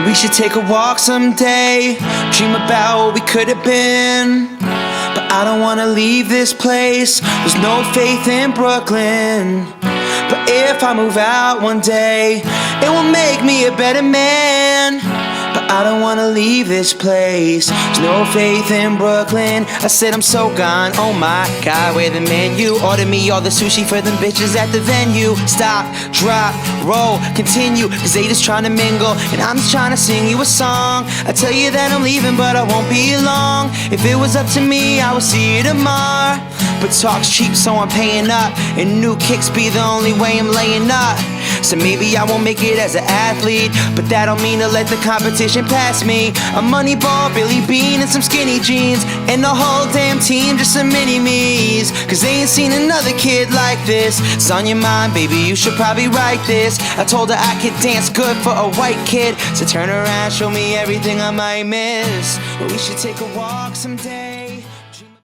We should take a walk someday, dream about what we could have been. But I don't wanna leave this place, there's no faith in Brooklyn. But if I move out one day, it will make me a better man. But I don't wanna leave this place, there's no faith in Brooklyn. I said I'm so gone, oh my God, where the menu? Order me all the sushi for them bitches at the venue. Stop, drop, roll, continue, cause they just trying to mingle, and I'm just trying to sing you a song. I tell you that I'm leaving, but I won't be long. If it was up to me, I would see you tomorrow. But talk's cheap, so I'm paying up, and new kicks be the only way I'm laying up. So maybe I won't make it as an athlete, but that don't mean to let the competition pass me. A money ball, Billy Bean, and some skinny jeans, and the whole damn team just some mini-me's. Cause they ain't seen another kid like this. It's on your mind, baby, you should probably write this. I told her I could dance good for a white kid, so turn around, show me everything I might miss. But we should take a walk someday.